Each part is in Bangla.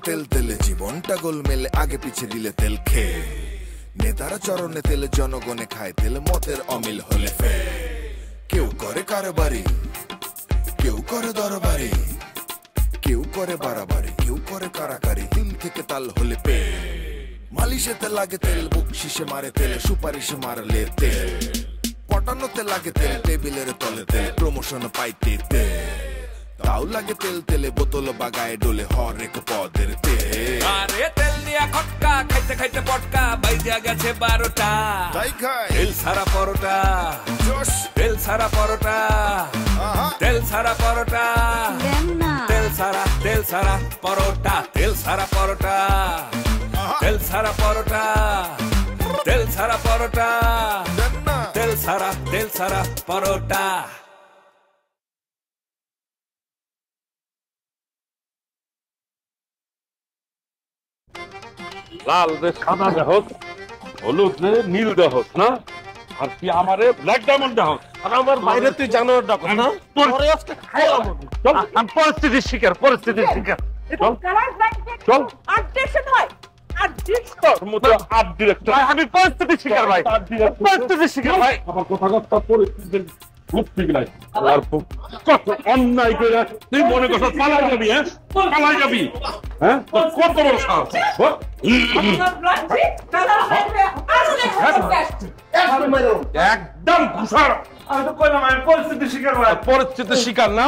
তেল তেলে জীবনটা গোলমেলে আগে পিছে দিলে তেল খেয়ে নেতারা চরণে তেলে জনগণে খায় তেল মতের অমিল হলে ফে কেউ করে কারবারি কেউ করে দরবারি কেউ করে বাড়াবাড়ি কেউ করে কারাকারি দিল থেকে তাল হলে পে মালিশেতে লাগে তেল বকশিসে মারে তেল সুপারিশে মারলে তেল পটানোতে লাগে তেল টেবিলের তলে তেল প্রমোশন পাইতে তেল তাও লাগে তেল তেলে বোতল বাগায় ডোলে হরেক পদের তেল আরে তেল দিয়া খটকা খাইতে খাইতে পটকা বাইজা গেছে 12টা তাই খাই তেল সারা পরোটা জোশ তেল সারা পরোটা তেল সারা পরোটা তেল সারা পরোটা তেল সারা পরোটা তেল সারা পরোটা তেল সারা পরোটা তেল সারা পরোটা লাল রে সাদা দেহস হলুদ রে নীল দেহস না আর তুই আমারে ব্ল্যাক ডায়মন্ড দেহস আর আমার বাইরে তুই জানোয়ার ডাকস না তোরে আজকে খাওয়াব চল আমি পরিস্থিতির শিকার চল চল অবজেকশন হয় আমি পরিস্থিতির শিকার ভাই পরিস্থিতির শিকার ভাই আমার কথা পরিস্থিতির ঠিক নাই আর কত অন্যায় করে তুই মনে করছ পালাই যাবি পালাই যাবি কত বড় সাহস একদম ঘুষার আমি তো কইলাম আমি পরিস্থিতির শিকার ভাই পরিস্থিতির শিকার না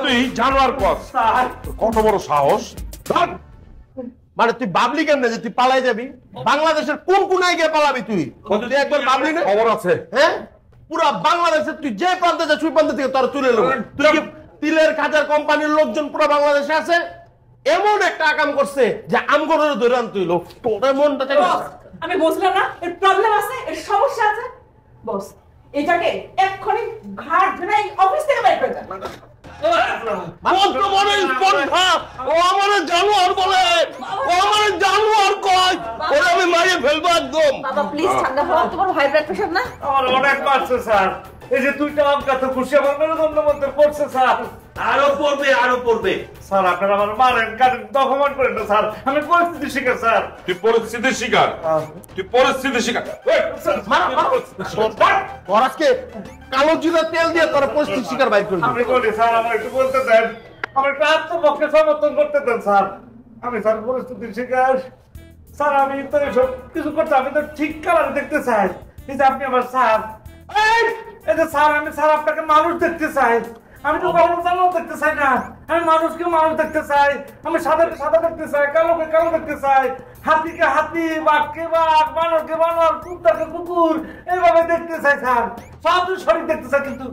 তুই জানোয়ার কত বড় সাহস মানে তুই বাবলি কেমনে যে তুই পালাই যাবি বাংলাদেশের কোন কোনায় গিয়ে পালাবি তুই একবার বাবলি না খবর আছে হ্যাঁ পুরা বাংলাদেশে তুই যে প্রান্তে যা সুই প্রান্ত থেকে তোর তুলে নেবো তুই কি তিলের খাজার কোম্পানির লোকজন পুরো বাংলাদেশে আছে এমন একটা আকাম করছে যে আমগরের ধরে আনতে হইলো তোর মনটা চাই আমি বুঝলাম না এর প্রবলেম আছে এর সমস্যা আছে বস এটাকে এক্ষুনি ঘাট ধরে অফিস থেকে বের করে দেন কত বড় স্পর্ধা ও আমার জানোয়ার বলে ও আমার জানোয়ার কয় ওরে আমি মারিয়ে ফেলবো একদম বাবা প্লিজ ঠান্ডা হও তোমার হাই ব্লাড প্রেশার না আমার অনেক মারছে স্যার এই যে দুইটা অজ্ঞাত খুশি আমার মেরুদণ্ডের মধ্যে পড়ছে স্যার আরো পড়বে স্যার আপনারা আমার মারেন কাটেন দফমান করেন না স্যার আমি পরিস্থিতি শিকার স্যার তুই পরিস্থিতি শিকার তোর আজকে কালো জিরা তেল দিয়ে তোর পরিস্থিতি শিকার বাইর করে আমি বলি স্যার আমার একটু বলতে দেন আমার একটু আত্মপক্ষে সমর্থন করতে দেন স্যার আমি স্যার পরিস্থিতি শিকার স্যার আমি তো এসব কিছু করতে আমি তো ঠিক কালার দেখতে চাই এই যে আপনি আমার স্যার এই যে স্যার আমি স্যার আপনাকে মানুষ দেখতে চাই আমি তো কালো জানো দেখতে চাই না আমি মানুষকে মানুষ দেখতে চাই আমি সাদাকে সাদা দেখতে চাই কালোকে কালো দেখতে চাই হাতিকে হাতি বাঘকে বাঘ বানরকে বানর কুত্তাকে কুকুর এইভাবে দেখতে চাই স্যার সব শরীর দেখতে চাই কিন্তু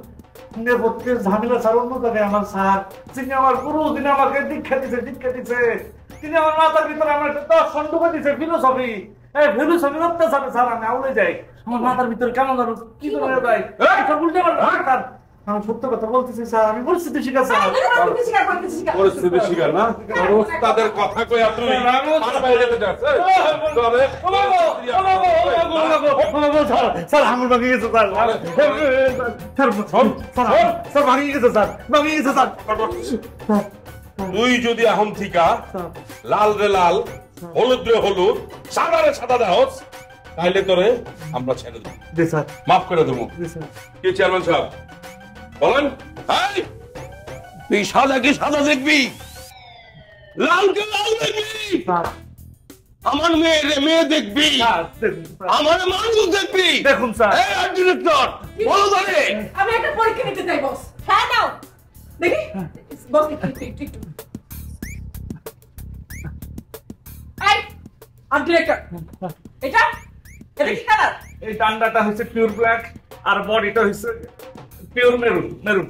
নেপথ্যের ঝামেলা স্যার অন্য জায়গায় আমার স্যার তিনি আমার গুরুদিন আমাকে দীক্ষা দিছে তিনি আমার মাথার ভিতরে আমার একটা দর্শন ঢুকে দিছে ফিলোসফি ফিলোসফি অত্যাচারে স্যার আমি আউলে যাই আমার মাথার ভিতরে কেমন ধরো কি করে যায় উল্টে স্যার আমি সত্য কথা বলতেছি স্যার আমি পরিস্থিতি শিকার স্যার পরিস্থিতি শিকার না ওস্তাদের কথা কই আপনি বাইরে যেতে যাচ্ছে স্যার আমার ভাঙি গেছে স্যার স্যার ভাঙি গেছে স্যার তুই যদি এখন থিকা লাল রে লাল হলুদ রে হলুদ সাদা রে সাদা দেহস তাইলে তোরে আমরা ছেড়ে দেব জি স্যার মাফ করে দেবো জি স্যার কি চেয়ারম্যান সাহেব বলেন তুই সাদাকে সাদা দেখবি লালকে লাল দেখবি আমার মেয়ে দেখবি আমার মানুষ দেখবি দেখুন স্যার ডিরেক্টর বলো ধরে আমি একটা পরীক্ষা নিতে চাই বস হ্যাঁ নাও দেখি বস ঠিক এই আর ডিরেক্টর এটা কি কালার এই ডান্ডাটা হচ্ছে পিওর ব্ল্যাক আর বডিটা হচ্ছে পিওর মেরুন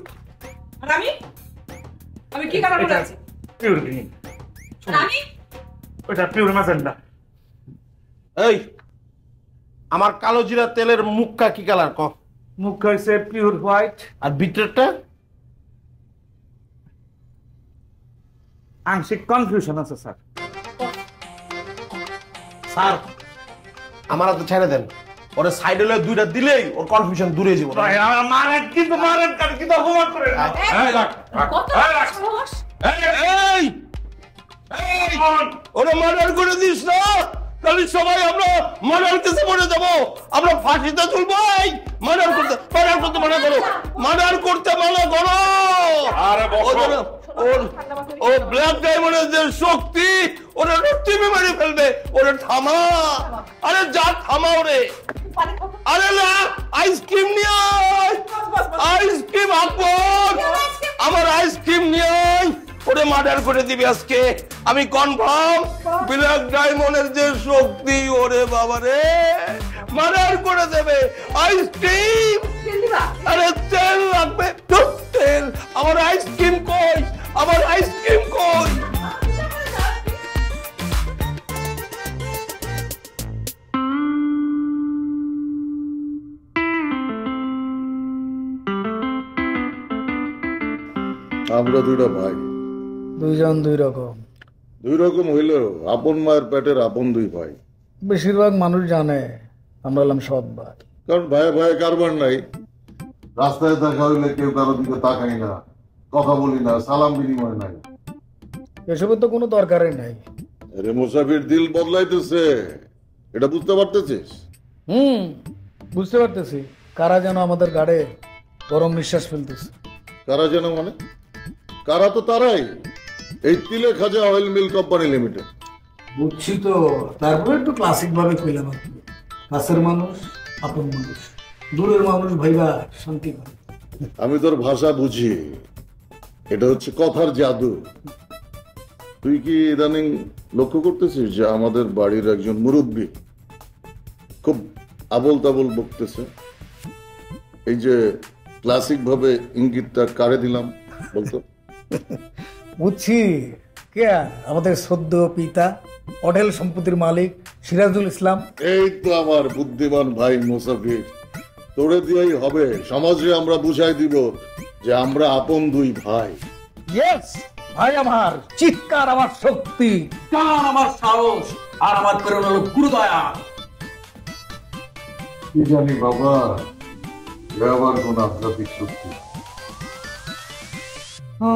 আর আমি কি কালার বলে আছি পিওর গ্রিন আর আমি ওটা পিওর ম্যাজেন্টা এই আমার কালো জিরা তেলের মুখটা কি কালার ক মুখ হইছে পিওর হোয়াইট আর ভিতরটা আংশিক কনফিউশন আছে স্যার স্যার আমার হাতে ছেড়ে দেন ওরে সাইডে লয়ে দুইটা দিলেই ওর কনফিউশন দূরে যাবে মারেন কিন্তু অপমান করে কত সাহস ওরে মার্ডার করে দিস না, তাহলে সবাই আমরা মার্ডার কেসে পড়ে যাবো, আমরা ফাঁসিতে ঝুলবো। মার্ডার করতে মানা করো, মার্ডার করতে মানা করো। আরে ও ব্ল্যাক ডায়মন্ডের যে শক্তি, ওরা টিমে মারি ফেলবে, ওরে থামা। আরে যা থামা ওরে। আরে না, আইসক্রিম নিয়ে আয়, আইসক্রিম আকবর, আমার আইসক্রিম নিয়ে আয়। ওরে মার্ডার করে দিবি আজকে, আমি কনফার্ম। ব্ল্যাক ডায়মন্ডের যে শক্তি, ওরে বাবা রে, মার্ডার করে দেবে। আইসক্রিম, আরে তেল লাগবে, তেল। আমার আইসক্রিম কই, আমার আইসক্রিম কই? আমরা দুইটা ভাই, দুইজন দুই রকম। দুই রকম হইলেও আপন মায়ের পেটের আপন দুই ভাই। বেশিরভাগ মানুষ জানে আমরা হলাম সৎ ভাই। কারণ ভাই ভাই কারবার নাই, রাস্তায় দেখা হইলে কেউ কারোর দিকে তাকাই না, কথা বলি না, সালাম বিনিময় নাই। এসবের তো কোনো দরকারই নাই। আরে মুসাফির দিল বদলাইতেছে, এটা বুঝতে পারতেছিস? বুঝতে পারতেছি। কারা যেন আমাদের গাড়ে গরম নিঃশ্বাস ফেলতেছে। কারা যেন মানে? কারা তো তারাই, এই তিলে খাজা অয়েল মিল কোম্পানি লিমিটেড। বুঝছি তো, তারপরে একটু ক্লাসিক ভাবে কইলাম। কাছের মানুষ আপন মানুষ, দূরের মানুষ ভাইবা শান্তি পায়। আমি তোর ভাষা বুঝি, এটা হচ্ছে কথার জাদু। তুই কি ইদানিং লক্ষ্য করতেছিস যে আমাদের বাড়ির একজন মুরব্বী খুব আবল তাবল বকতেছে? এই যে ক্লাসিক ভাবে ইঙ্গিতটা কারে দিলাম বলতো? বুঝছি। কে? আমাদের সদ্য পিতা, অঢেল সম্পত্তির মালিক সিরাজুল ইসলাম। এই তো আমার বুদ্ধিমান ভাই মুসাফির, তোরে দিয়েই হবে। সমাজে আমরা বুঝাই দিব যে আমরা আপন দুই ভাই। ইয়েস ভাই, আমার চিৎকার আমার শক্তি, গান আমার সাহস, আর আমার প্রেরণা হলো গুরুদয়া। কি জানি বাবা, এ আবার কোন আধ্যাত্মিক শক্তি?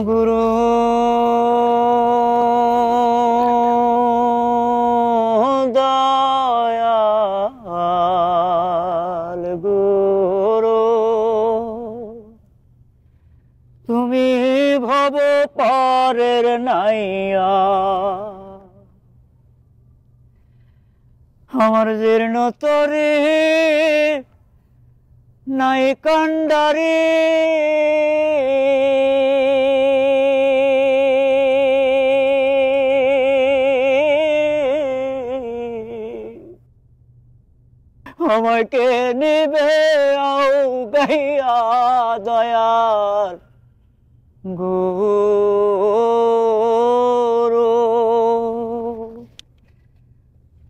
গুরু দয়াল গুরু, তুমি ভব পারের নাইয়া, আমার জীর্ণ তরে নাই কান্ডারে, আমাকে নিবে আও গাইয়া দয়াল গুরু,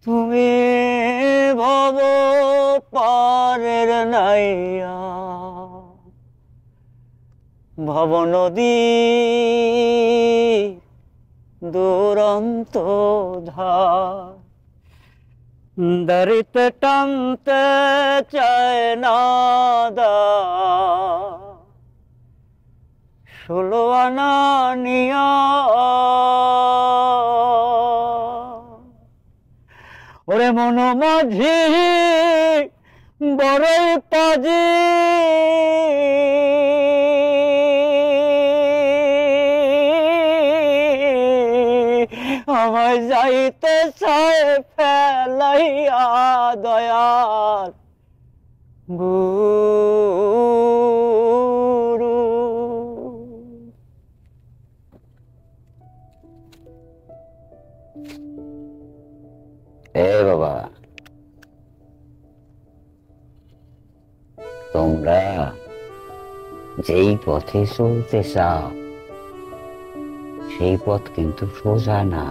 তুমি ভব পারের নাইয়া, ভব নদী দুরন্ত ধার, দরিতে টানতে চায় না দা, 16 আনা নিয়া, ওরে মন মাঝি বড়ই পাজি, আমায় যাইতে চায় ফেলাইয়া দয়াল গুরু। এ বাবা, তোমরা যেই পথে চলতে চাও সেই পথ কিন্তু সোজা না,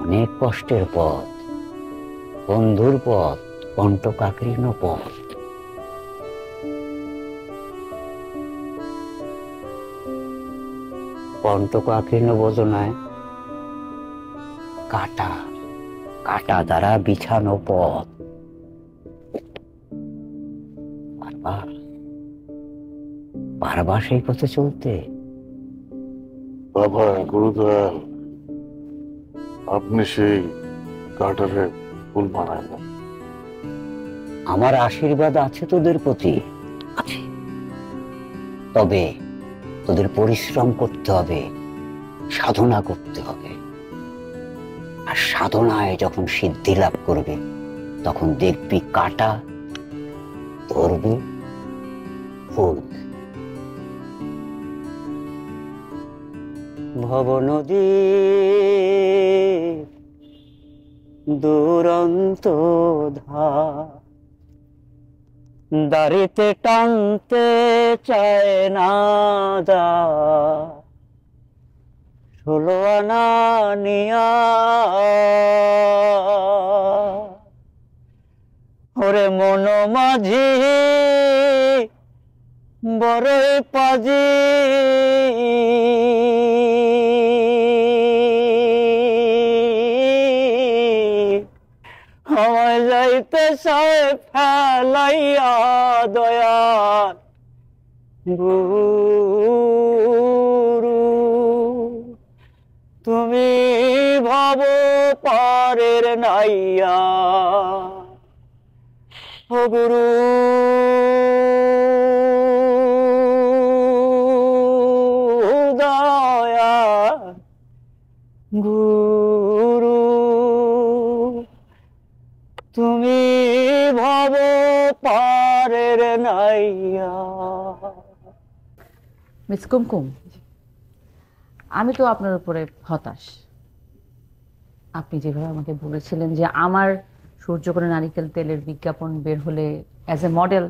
অনেক কষ্টের পথ, বন্ধুর পথ, কণ্টকাকীর্ণ পথ। কণ্টকাকীর্ণ বোঝনায় কাটা কাটা দ্বারা বিছানো পথ। পারবা সেই পথে চলতে? বাবা গুরুদয়াল, আপনি সেই কাটারে ফুল বানাইলেন। আমার আশীর্বাদ আছে তোদের প্রতি, আছে। তবে তোদের পরিশ্রম করতে হবে, সাধনা করতে হবে। আর সাধনায় যখন সিদ্ধি লাভ করবে তখন দেখবি কাটা, ধরবি ফুল। ভবনদী দুরন্ত ধার, দাড়িতে টানতে চায় না দা, 16 আনা নিয়া ওরে মন মাঝি বড়ই পাজি, আমায় যাইতে চায় ফেলাইয়া দয়াল গুরু, তুমি ভাব পারের নাইয়া ও গুরু। দয়া গুরু, তুমি ভাব পারের নাইয়া। মিস কুমকুম, আমি তো আপনার উপরে হতাশ। আপনি যেভাবে আমাকে বলেছিলেন যে আমার সূর্যকোণা নারিকেল তেলের বিজ্ঞাপন বের হলে অ্যাজ এ মডেল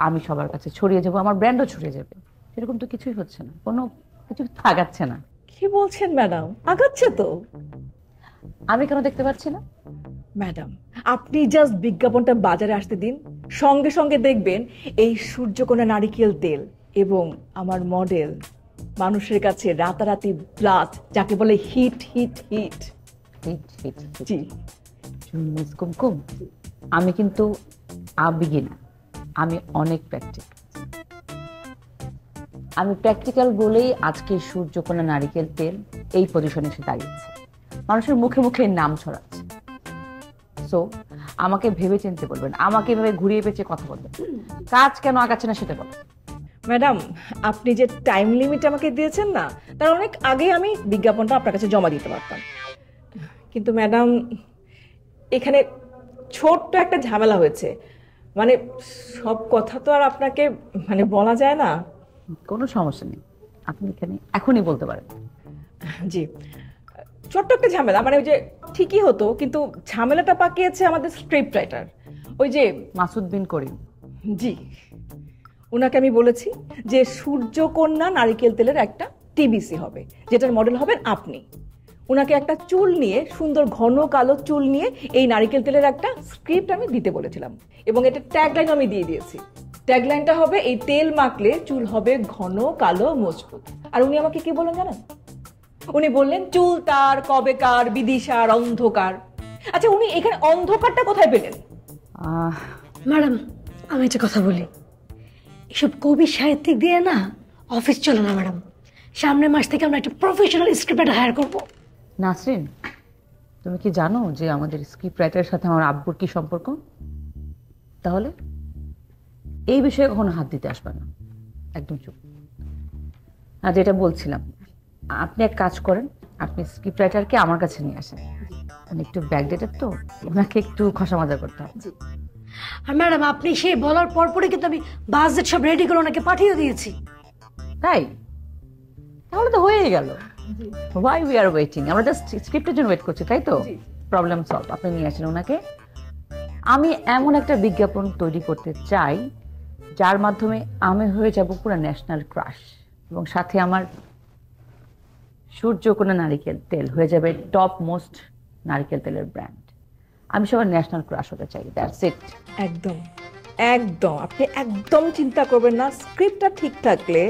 আমি সবার কাছে ছড়িয়ে যাব, আমার ব্র্যান্ডও ছড়িয়ে যাবে, সেরকম তো কিছুই হচ্ছে না, কোনো কিছু আগাচ্ছে না। কি বলছেন ম্যাডাম? আগাচ্ছে তো। আমি কেন দেখতে পাচ্ছি না? ম্যাডাম, আপনি জাস্ট বিজ্ঞাপনটা বাজারে আসতে দিন, সঙ্গে সঙ্গে দেখবেন এই সূর্যকোণা নারিকেল তেল এবং আমার মডেল মানুষের কাছে রাতারাতি ব্লাড, যাকে বলে hit hit hit hit hit. জি মিস কুমকুম, আমি কিন্তু আবেগী না, আমি অনেক প্র্যাকটিক্যাল। আমি প্র্যাকটিক্যাল বলেই আজকে সূর্যকোণা নারিকেল তেল এই পজিশনে এসে দাঁড়িয়েছে, মানুষের মুখে মুখে নাম ছড়াচ্ছে। সো আমাকে ভেবে চিনতে বলবেন, আমাকে এভাবে ঘুরিয়ে পেঁচে কথা বলবেন। কাজ কেন আগাচ্ছে না সেটা বলবেন। ম্যাডাম, আপনি যে টাইম লিমিট আমাকে দিয়েছেন না, তার অনেক আগে আমি বিজ্ঞাপনটা আপনার কাছে জমা দিতে পারতাম। কিন্তু ম্যাডাম, এখানে ছোট্ট একটা ঝামেলা হয়েছে। মানে সব কথা তো আর আপনাকে বলা যায় না। কোনো সমস্যা নেই, আপনি এখানে এখনই বলতে পারেন। জি, ছোট্ট একটা ঝামেলা, ওই যে ঠিকই হতো, কিন্তু ঝামেলাটা পাকিয়েছে আমাদের স্ক্রিপ্ট রাইটার, ওই যে মাসুদ বিন করিম। জি, ওনাকে আমি বলেছি যে সূর্যকন্যা নারিকেল তেলের একটা টিবিসি হবে, যেটার মডেল হবেন আপনি। ওনাকে একটা চুল নিয়ে, সুন্দর ঘন কালো চুল নিয়ে এই নারিকেল তেলের একটা স্ক্রিপ্ট আমি দিতে বলেছিলাম, এবং এটা ট্যাগলাইন আমি দিয়ে দিয়েছি। ট্যাগলাইনটা হবে এই তেল মাখলে চুল হবে ঘন কালো মজবুত। আর উনি আমাকে কি বললেন জানেন? উনি বললেন চুল তার কবেকার বিদিশার অন্ধকার। আচ্ছা, উনি এখানে অন্ধকারটা কোথায় পেলেন? ম্যাডাম, আমি একটা কথা বলি, এসব কবি সাহিত্যিক দিয়ে না অফিস চলে না ম্যাডাম। সামনের মাস থেকে আমরা একটা প্রফেশনাল স্ক্রিপ্ট রাইটার হায়ার করবো। নাসরিন, তুমি কি জানো যে আমাদের স্ক্রিপ্ট রাইটারের সাথে আমার আব্বুর কি সম্পর্ক? তাহলে এই বিষয়ে কখনো হাত দিতে আসবে না, একদম চুপ। আর যেটা বলছিলাম, আপনি এক কাজ করেন, আপনি স্ক্রিপ্ট রাইটারকে আমার কাছে নিয়ে আসেন। একটু ব্যাকডেটেড তো, ওনাকে একটু খসা মজা করতে হবে। আর ম্যাডাম, আপনি সেই বলার পরপরই কিন্তু আমি বাজেট সব রেডি করে ওনাকে পাঠিয়ে দিয়েছি। তাই? তাহলে তো হয়েই গেল। Why we are waiting? আমরা জাস্ট স্ক্রিপ্টের জন্য ওয়েট করছি, তাই তো? Problem solve. আপনি নিয়ে আসেন ওনাকে। আমি এমন একটা বিজ্ঞাপন তৈরি করতে চাই যার মাধ্যমে আমি হয়ে যাব পুরো ন্যাশনাল ক্রাশ, এবং সাথে আমার সূর্যকোণা নারিকেল তেল হয়ে যাবে টপ মোস্ট নারিকেল তেলের ব্র্যান্ড। আমি সবার ন্যাশনাল ক্রাশ হতে চাই। That's it. একদম একদম, আপনি একদম চিন্তা করবেন না। স্ক্রিপ্টটা ঠিক থাকলে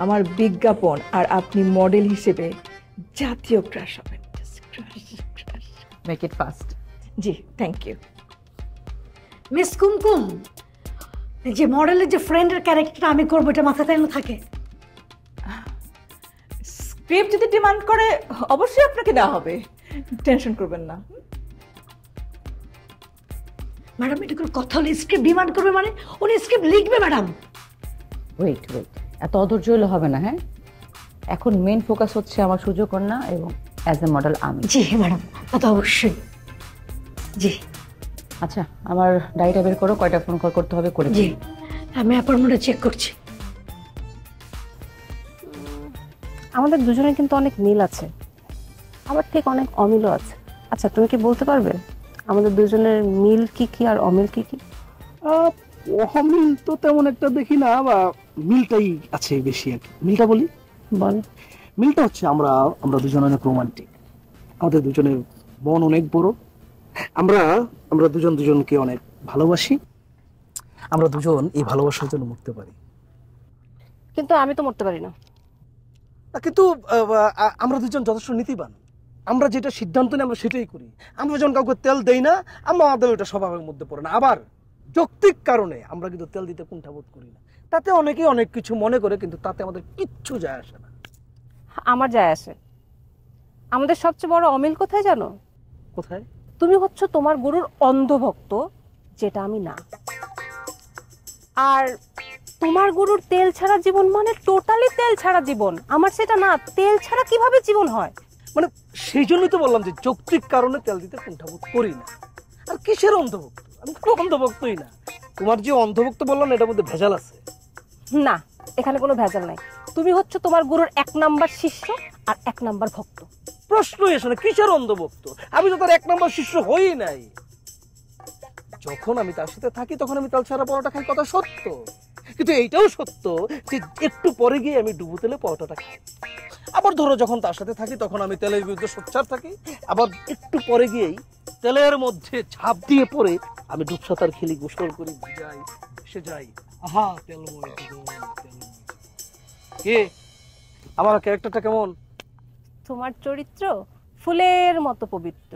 আমার বিজ্ঞাপন আর আপনি মডেল হিসেবে জাতীয় ক্রাশ হবেন। Make it fast. জি, থ্যাংক ইউ। মিস কুমকুম, যে মডেলের যে ফ্রেন্ডের ক্যারেক্টারটা আমি করবো, এটা মাথায় তাই না থাকে? স্ক্রিপ্ট যদি ডিমান্ড করে অবশ্যই আপনাকে দেওয়া হবে, টেনশন করবেন না। ম্যাডাম এটা কোনো কথা হলে স্ক্রিপ্ট ডিমান্ড করবে মানে উনি স্ক্রিপ্ট লিখবে ম্যাডাম। ওয়েট, এত অধৈর্য হলে হবে না। হ্যাঁ, এখন মেইন ফোকাস হচ্ছে আমার সূর্যকন্যা এবং অ্যাজ এ মডেল আমি। জি ম্যাডাম, তা তো অবশ্যই। জি আচ্ছা, আমার ডায়েরিটা বের করো, কয়টা ফোন কল করতে হবে করে। জি আমি অ্যাপয়েন্টমেন্টটা চেক করছি। আমাদের দুজনের কিন্তু অনেক মিল আছে, আবার ঠিক অনেক অমিলও আছে। আচ্ছা তুমি কি বলতে পারবে আমাদের দুজনের মিল কি কি আর অমিল কি কি? অমিল তো তেমন একটা দেখি না, বা মিলটাই আছে বেশি আর কি। মিলটা বলি। বল। মিলটা হচ্ছে আমরা দুজন অনেক রোমান্টিক, আমাদের দুজনের মন অনেক বড়, আমরা দুজন দুজনকে অনেক ভালোবাসি, আমরা দুজন এই ভালোবাসার জন্য মরতে পারি। কিন্তু আমি তো মরতে পারি না। কিন্তু আমরা দুজন যথেষ্ট নীতিবান, আমরা যেটা সিদ্ধান্ত নিই আমরা সেটাই করি। আমরা যখন কাউকে তেল দেই না, আমাদের ওটা স্বভাবের মধ্যে পড়ে না। আবার যৌক্তিক কারণে আমরা কিন্তু তেল দিতে কুণ্ঠাবোধ করি না। তাতে অনেকেই অনেক কিছু মনে করে, কিন্তু তাতে আমাদের কিচ্ছু যায় আসে না। আমার যায় আসে। আমাদের সবচেয়ে বড় অমিল কোথায় জানো? কোথায়? তুমি হচ্ছ তোমার গুরুর অন্ধভক্ত, যেটা আমি না। আর তোমার গুরুর তেল ছাড়া জীবন মানে টোটালি তেল ছাড়া জীবন, আমার সেটা না। তেল ছাড়া কিভাবে জীবন হয়? মানে সেই জন্যই তো বললাম যে যৌক্তিক কারণে তেল দিতে কুণ্ঠাবোধ করি না। আর কিসের অন্ধভক্ত? আমি কোনো অন্ধভক্তই না। তোমার যে অন্ধভক্ত বললাম এটার মধ্যে ভেজাল আছে। না, এখানে কোনো ভেজাল নাই। তুমি হচ্ছ তোমার গুরুর 1 নাম্বার শিষ্য আর 1 নাম্বার ভক্ত। প্রশ্নই আসে না কিসের অন্ধভক্ত। আমি তো তার 1 নাম্বার শিষ্য হই নাই। যখন আমি তার সাথে থাকি তখন আমি তেল ছাড়া পরোটা খাই, কথা সত্য। কিন্তু এইটাও সত্য যে একটু পরে গিয়ে আমি ডুবো তেলে পরোটাটা খাই। আবার ধরো যখন তার সাথে থাকি তখন আমি তেলের বিরুদ্ধে সোচ্চার থাকি, আবার একটু পরে গিয়েই তেলের মধ্যে ঝাঁপ দিয়ে পড়ে আমি ডুবসাঁতার খেলি, গোসল করি, ভিজাই, এসে যাই। আহা তেলময় কে আমার ক্যারেক্টারটা কেমন? তোমার চরিত্র ফুলের মতো পবিত্র।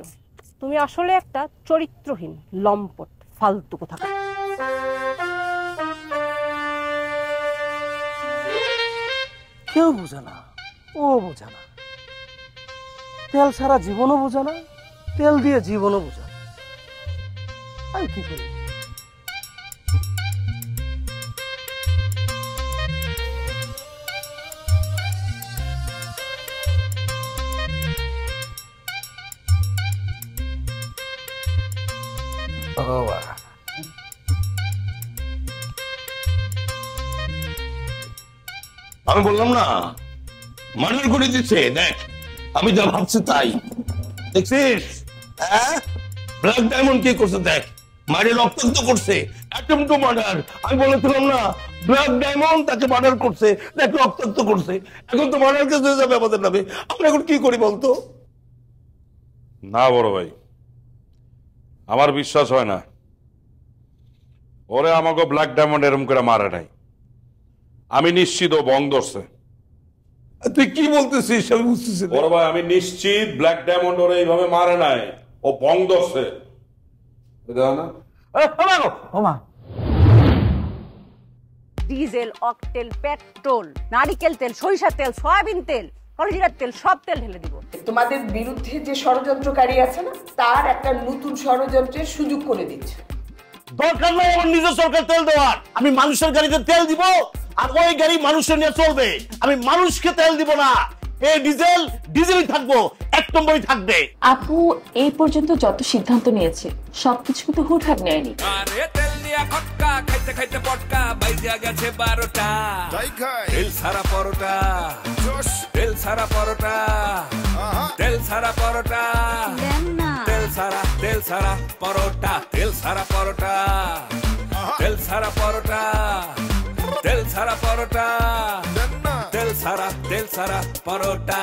তুমি আসলে একটা চরিত্রহীন লম্পট ফালতু কোথাকার। কেউ বোঝে না, ও বোঝে না। তেল ছাড়া জীবনও বোঝে না, তেল দিয়ে জীবনও বোঝে না। আমি কি করি? আমি বললাম না মার্ডার করে দিচ্ছে। দেখ আমি যা ভাবছি তাই। দেখছিস ব্ল্যাক ডায়মন্ড কি করছে? দেখ মার্ডার রক্তাক্ত করছে, অ্যাটেম্প টু মার্ডার। আমি বলেছিলাম না ব্ল্যাক ডায়মন্ড তাকে মার্ডার করছে, দেখ রক্তাক্ত করছে। এখন তো মার্ডার কেস হয়ে যাবে আমাদের নামে। আমরা এখন কি করি বলতো? না বড় ভাই, আমার বিশ্বাস হয় না ওরে আমাকে ব্ল্যাক ডায়মন্ড এরম করে মারে নাই। আমি নিশ্চিত ও বং ধরছে। তুই কি বলতেছিস? আমি বুঝতেছি বড় ভাই, আমি নিশ্চিত ব্ল্যাক ডায়মন্ড ওরে এইভাবে মারে নাই, ও বং ধরছে। ডিজেল, অকটেল, পেট্রোল, নারিকেল তেল, সরিষার তেল, সয়াবিন তেল, কলজিরার তেল, সব তেল ঢেলে দিব। তোমাদের বিরুদ্ধে যে ষড়যন্ত্রকারী আছে না, তার একটা নতুন ষড়যন্ত্রের সুযোগ করে দিচ্ছে। দরকার নাই আমার নিজের সরকার তেল দেওয়ার। আমি মানুষের গাড়িতে তেল দিব, আর ওই গাড়ি মানুষের নিয়ে চলবে। আমি মানুষকে তেল দিব না। এই ডিজেলই থাকবো, 1 নম্বরই থাকবে। আপু এই পর্যন্ত যত সিদ্ধান্ত নিয়েছে সবকিছু কিন্তু হুটহাট নেয়নি। আরে তেল দিয়া খটকা খাইতে খাইতে পটকা বাইজা গেছে 12টা। তেল ছাড়া পরোটা, তেল ছাড়া পরোটা, তেল ছাড়া পরোটা, তেল ছাড়া পরোটা, তেল ছাড়া পরোটা, তেল ছাড়া পরোটা, তেল ছাড়া পরোটা, তেল ছাড়া পরোটা।